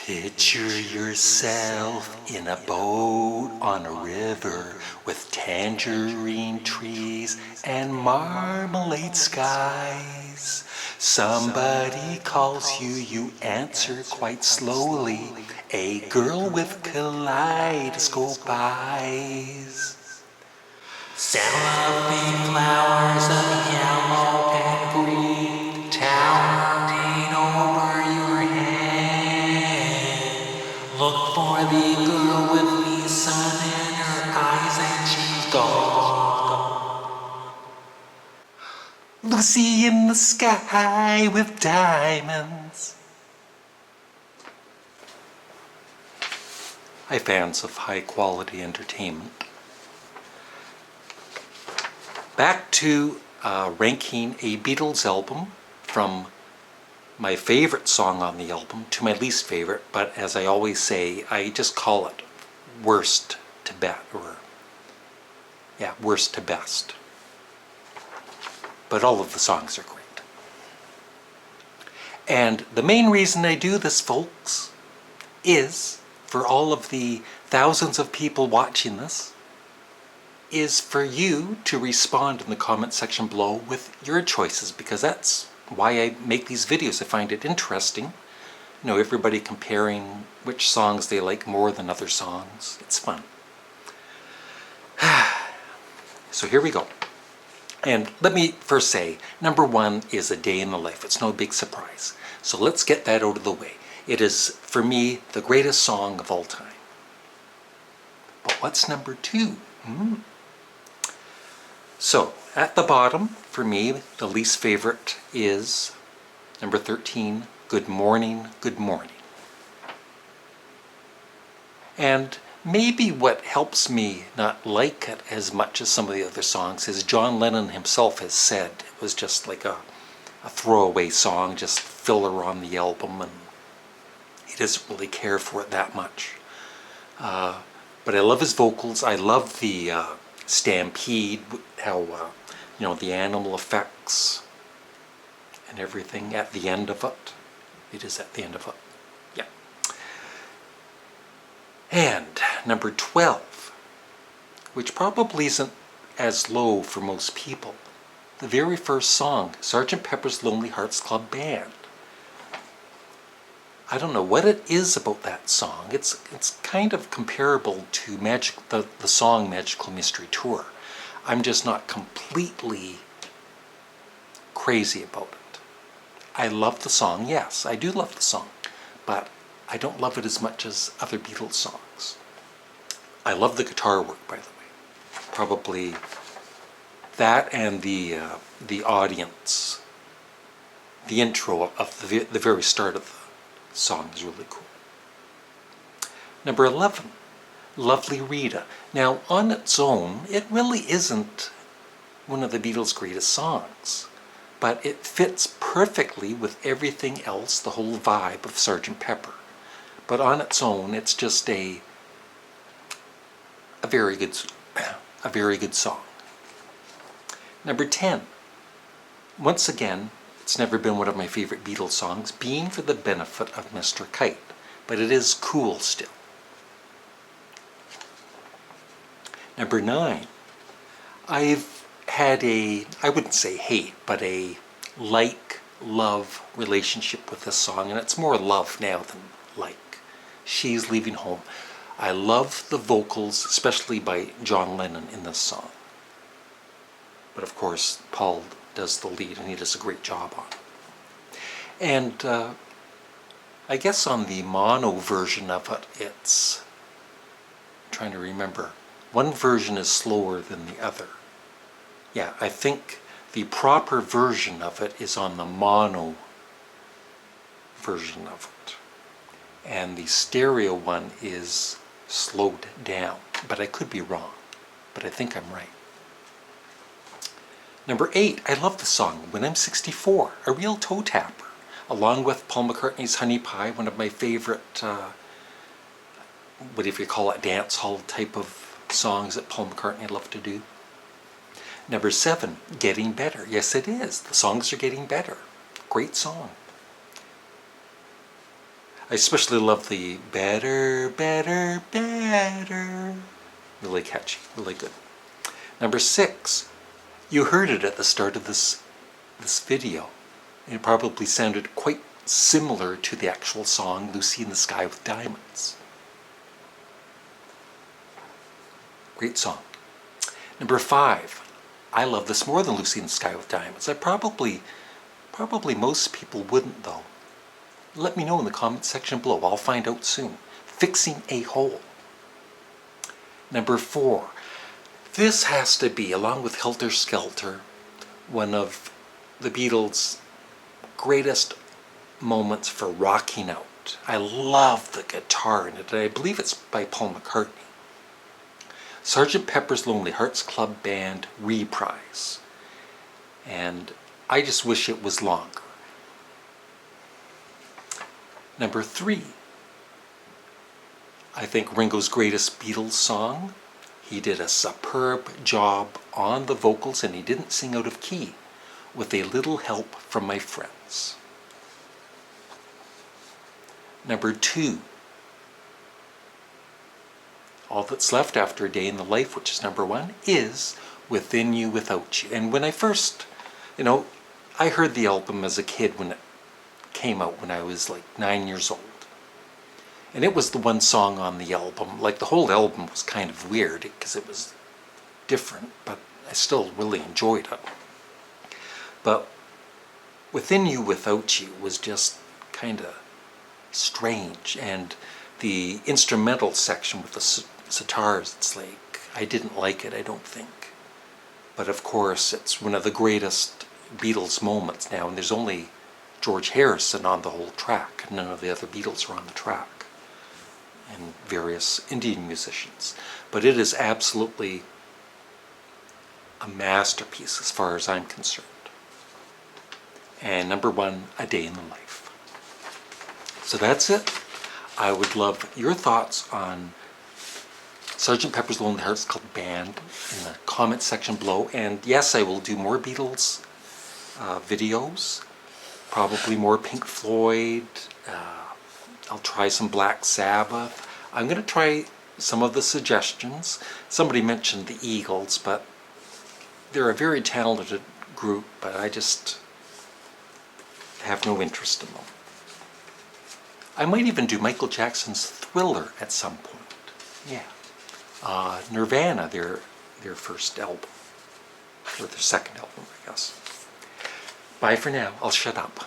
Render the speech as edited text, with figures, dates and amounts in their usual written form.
Picture yourself in a boat on a river with tangerine trees and marmalade skies. Somebody calls you, you answer quite slowly. A girl with kaleidoscope eyes. Cellophane flowers of yellow and green towering over your head. Look for the girl with the sun in her eyes and she's gone. Lucy in the sky with diamonds. Hi fans of high quality entertainment. Back to ranking a Beatles album from my favorite song on the album to my least favorite, but as I always say, I just call it worst to best, worst to best. But all of the songs are great. And the main reason I do this, folks, is for all of the thousands of people watching this, is for you to respond in the comment section below with your choices, because that's why I make these videos. I find it interesting. You know, everybody comparing which songs they like more than other songs. It's fun. So here we go. And let me first say, number one is A Day in the Life. It's no big surprise. So let's get that out of the way. It is, for me, the greatest song of all time. But what's number two? So, at the bottom, for me, the least favorite is number 13, Good Morning, Good Morning. And maybe what helps me not like it as much as some of the other songs is John Lennon himself has said it was just like a throwaway song, just filler on the album, and he doesn't really care for it that much. But I love his vocals. I love the Stampede, how you know, the animal effects and everything at the end of it. It is at the end of it. Yeah. And number 12, which probably isn't as low for most people, the very first song, Sgt. Pepper's Lonely Hearts Club Band. I don't know what it is about that song. It's kind of comparable to the song Magical Mystery Tour. I'm just not completely crazy about it. I love the song, yes, I do love the song, but I don't love it as much as other Beatles songs. I love the guitar work, by the way. Probably that and the audience, the intro of the very start of the song is really cool. Number 11, Lovely Rita. Now, on its own, it really isn't one of the Beatles' greatest songs, but it fits perfectly with everything else, the whole vibe of Sgt. Pepper. But on its own, it's just a very good song. Number 10, once again, it's never been one of my favorite Beatles songs, Being for the Benefit of Mr. Kite, but it is cool still. Number 9, I've had I wouldn't say hate, but a like-love relationship with this song, and it's more love now than like. She's Leaving Home. I love the vocals, especially by John Lennon in this song. But of course, Paul does the lead, and he does a great job on it. And I guess on the mono version of it, I'm trying to remember, one version is slower than the other. Yeah, I think the proper version of it is on the mono version of it. And the stereo one is slowed down, but I could be wrong, but I think I'm right. Number 8, I love the song When I'm 64, a real toe tapper, along with Paul McCartney's Honey Pie, one of my favorite, whatever you call it, dance hall type of songs that Paul McCartney loved to do. Number 7, Getting Better. Yes, it is. The songs are getting better. Great song. I especially love the better, better, better. Really catchy, really good. Number 6, you heard it at the start of this video. It probably sounded quite similar to the actual song Lucy in the Sky with Diamonds. Great song. Number 5, I love this more than Lucy in the Sky with Diamonds. Probably most people wouldn't though. Let me know in the comment section below. I'll find out soon. Fixing a Hole. Number 4, this has to be, along with Helter Skelter, one of the Beatles' greatest moments for rocking out. I love the guitar in it. I believe it's by Paul McCartney. Sgt. Pepper's Lonely Hearts Club Band reprise. And I just wish it was longer. Number 3, I think Ringo's greatest Beatles song. He did a superb job on the vocals and he didn't sing out of key. With a Little Help from My Friends. Number 2, All That's Left After a Day in the Life, which is number 1, is Within You Without You. And when I first, I heard the album as a kid when it came out when I was like 9 years old. And it was the one song on the album. Like the whole album was kind of weird because it was different, but I still really enjoyed it. But Within You Without You was just kind of strange. And the instrumental section with the sitars, it's like, I didn't like it, I don't think. But of course, it's one of the greatest Beatles moments now, and there's only George Harrison on the whole track. None of the other Beatles are on the track, and various Indian musicians. But it is absolutely a masterpiece as far as I'm concerned. And number 1, A Day in the Life. So that's it. I would love your thoughts on Sgt. Pepper's Lonely Hearts Club Band in the comment section below. And yes, I will do more Beatles videos, probably more Pink Floyd. I'll try some Black Sabbath. I'm going to try some of the suggestions. Somebody mentioned the Eagles, but they're a very talented group, but I just have no interest in them. I might even do Michael Jackson's Thriller at some point. Yeah. Nirvana, their first album. Or their second album, I guess. Bye for now. I'll shut up.